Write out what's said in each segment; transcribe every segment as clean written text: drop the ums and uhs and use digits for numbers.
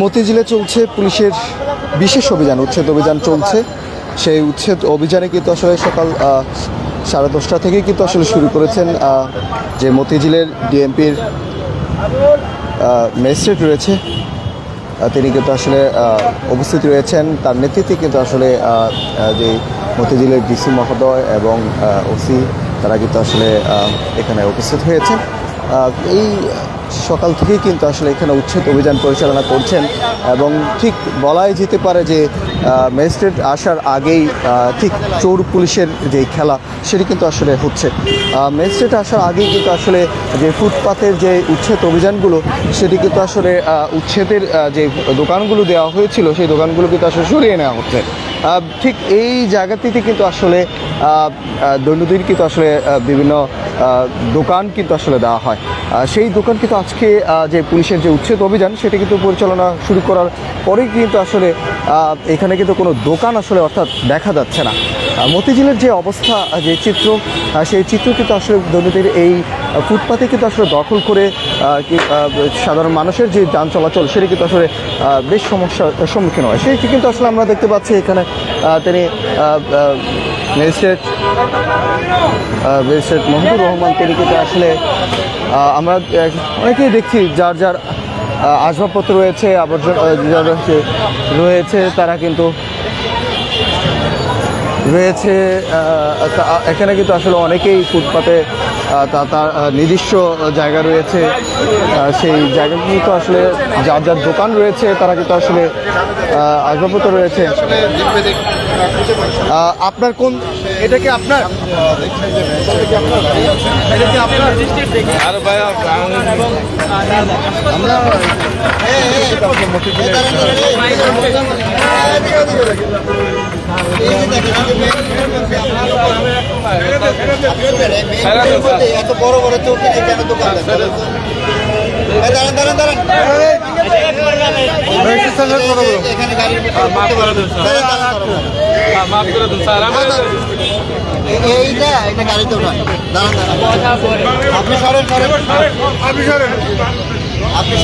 মতিঝিলে চলছে পুলিশের বিশেষ অভিযান, উচ্ছেদ অভিযান চলছে। সেই উচ্ছেদ অভিযানে কিন্তু আসলে সকাল 10:30 থেকেই কিন্তু আসলে শুরু করেছেন যে মতিঝিলের ডিএমপির ম্যাজিস্ট্রেট রয়েছে, তিনি কিন্তু আসলে উপস্থিত রয়েছেন। তার নেতৃত্বে কিন্তু আসলে যে মতিঝিলের ডিসি মহোদয় এবং ওসি তারা কিন্তু আসলে এখানে উপস্থিত হয়েছেন। এই সকাল থেকেই কিন্তু আসলে এখানে উচ্ছেদ অভিযান পরিচালনা করছেন এবং ঠিক বলাই যেতে পারে যে ম্যাজিস্ট্রেট আসার আগেই ঠিক চোর পুলিশের যে খেলা সেটি কিন্তু আসলে হচ্ছে। ম্যাজিস্ট্রেট আসার আগেই কিন্তু আসলে যে ফুটপাতের যে উচ্ছেদ অভিযানগুলো সেটি কিন্তু আসলে উচ্ছেদের যে দোকানগুলো দেওয়া হয়েছিল সেই দোকানগুলো কিন্তু আসলে সরিয়ে নেওয়া হচ্ছে। ঠিক এই জায়গাটিতে কিন্তু আসলে দৈনন্দিন কিন্তু আসলে বিভিন্ন দোকান কিন্তু আসলে দেওয়া হয়। সেই দোকান কিন্তু আজকে যে পুলিশের যে উচ্ছেদ অভিযান সেটি কিন্তু পরিচালনা শুরু করার পরেই কিন্তু আসলে এখানে কিন্তু কোনো দোকান আসলে অর্থাৎ দেখা যাচ্ছে না। মতিঝিলের যে অবস্থা, যে চিত্র, সেই চিত্র কিন্তু আসলে দৈনন্দিন এই ফুটপাতে কিন্তু আসলে দখল করে সাধারণ মানুষের যে যান চলাচল সেটি কিন্তু আসলে বেশ সমস্যার সম্মুখীন হয়। সেটি কিন্তু আসলে আমরা দেখতে পাচ্ছি এখানে তিনি ম্যাজিস্ট্রেট মহিদুর রহমান, তিনি কিন্তু আসলে আমরা অনেকেই দেখছি যার যার আসবাবপত্র রয়েছে, আবর্জনা রয়েছে, তারা কিন্তু রয়েছে এখানে কিন্তু আসলে অনেকেই ফুটপাতে তার নিজস্ব জায়গা রয়েছে, সেই জায়গাগুলো তো আসলে যার যার দোকান রয়েছে তারা কিন্তু আসলে আসবাবপত্র রয়েছে। আপনার কোন, এটা কি আপনার, এটা কি আপনার? এত বড় বড় চোখ কেন দোকান? এখানে গাড়ি এইটা গাড়ি তো আপনি সরেন আপনি সরেন আপনি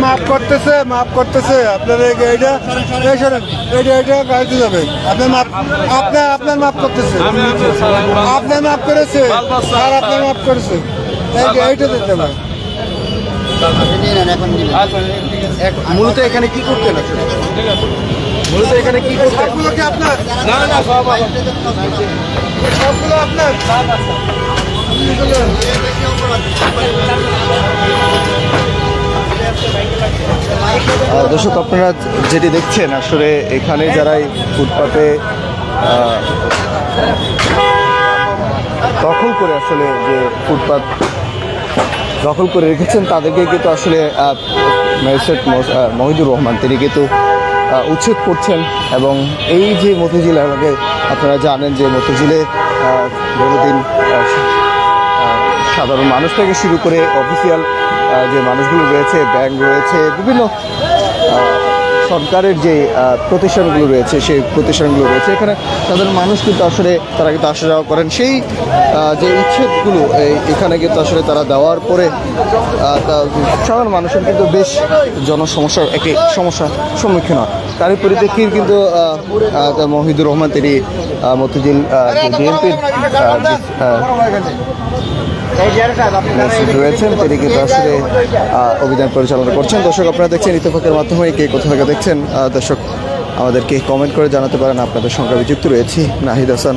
মাফ করতেছে আপনার এই গাড়িটা এইটা গাড়িতে যাবে। আপনার মাফ করতেছে, আপনার মাফ করেছে আর আপনার মাফ করেছে এইটা দিতে হবে। মূলত এখানে কি করতেন? মূলত এখানে কি করতেন? সবগুলো কি আপনার? সবগুলো আপনার? দর্শক, আপনারা যেটি দেখছেন আসলে এখানে যারাই ফুটপাতে দখল করে আসলে যে ফুটপাত দখল করে রেখেছেন তাদেরকে কিন্তু আসলে ম্যাজিস্ট্রেট মহিদুর রহমান তিনি কিন্তু উচ্ছেদ করছেন। এবং এই যে মতিঝিল এলাকায় আপনারা জানেন যে মতিঝিলে দৈনন্দিন সাধারণ মানুষ থেকে শুরু করে অফিসিয়াল যে মানুষগুলো রয়েছে, ব্যাংক রয়েছে, বিভিন্ন সরকারের যে প্রতিষ্ঠানগুলো রয়েছে সেই প্রতিষ্ঠানগুলো রয়েছে, এখানে সাধারণ মানুষ কিন্তু আসলে তারা কিন্তু আসা যাওয়া করেন। সেই যে উচ্ছেদগুলো এখানে কিন্তু আসলে তারা দেওয়ার পরে সাধারণ মানুষের কিন্তু বেশ জনসমস্যার একটি সমস্যার সম্মুখীন হয়। তারই পরিপ্রেক্ষিতে কিন্তু মহিদুর রহমান তিনি মতিঝিল ডিএমপির রয়েছেন, তিনি কিন্তু আসলে অভিযান পরিচালনা করছেন। দর্শক, আপনারা দেখছেন ইত্তেফাকের মাধ্যমে কে কোথা থেকে দেখছেন দর্শক আমাদেরকে কমেন্ট করে জানাতে পারেন। আপনাদের সঙ্গে আমি যুক্ত রয়েছি নাহিদ হাসান।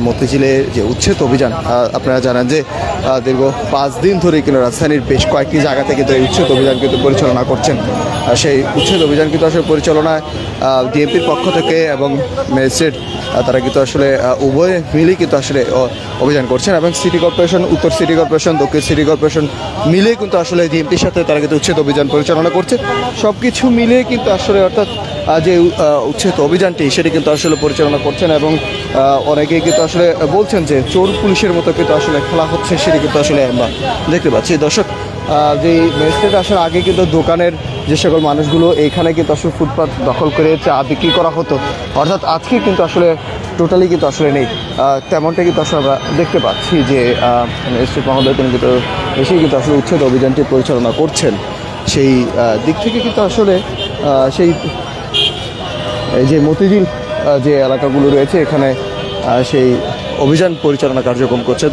মতিঝিলের যে উচ্ছেদ অভিযান, আপনারা জানেন যে দীর্ঘ 5 দিন ধরে কিন্তু রাজধানীর বেশ কয়েকটি জায়গা থেকে কিন্তু এই উচ্ছেদ অভিযান কিন্তু পরিচালনা করছেন। সেই উচ্ছেদ অভিযান কিন্তু আসলে পরিচালনায় ডিএমপির পক্ষ থেকে এবং ম্যাজিস্ট্রেট তারা কিন্তু আসলে উভয় মিলেই কিন্তু আসলে অভিযান করছেন। এবং সিটি কর্পোরেশন, উত্তর সিটি কর্পোরেশন, দক্ষিণ সিটি কর্পোরেশন মিলে কিন্তু আসলে ডিএমপির সাথে তারা কিন্তু উচ্ছেদ অভিযান পরিচালনা করছে। সব কিছু মিলিয়ে কিন্তু আসলে অর্থাৎ যে উচ্ছেদ অভিযানটি সেটি কিন্তু আসলে পরিচালনা করছেন। এবং অনেকেই কিন্তু আসলে বলছেন যে চোর পুলিশের মতো কিন্তু আসলে খেলা হচ্ছে, সেটি কিন্তু আসলে আমরা দেখতে পাচ্ছি। দর্শক, যে ম্যাজিস্ট্রেট আসার আগে কিন্তু দোকানের যে সকল মানুষগুলো এইখানে কিন্তু আসলে ফুটপাত দখল করে চা বিক্রি করা হতো, অর্থাৎ আজকে কিন্তু আসলে টোটালি কিন্তু আসলে নেই। তেমনটা কিন্তু আসলে আমরা দেখতে পাচ্ছি যে ম্যাজিস্ট্রেট মহোদয় তিনি কিন্তু এসেই কিন্তু আসলে উচ্ছেদ অভিযানটি পরিচালনা করছেন। সেই দিক থেকে কিন্তু আসলে সেই এই যে মতিঝিল যে এলাকাগুলো রয়েছে এখানে সেই অভিযান পরিচালনা কার্যক্রম করছে।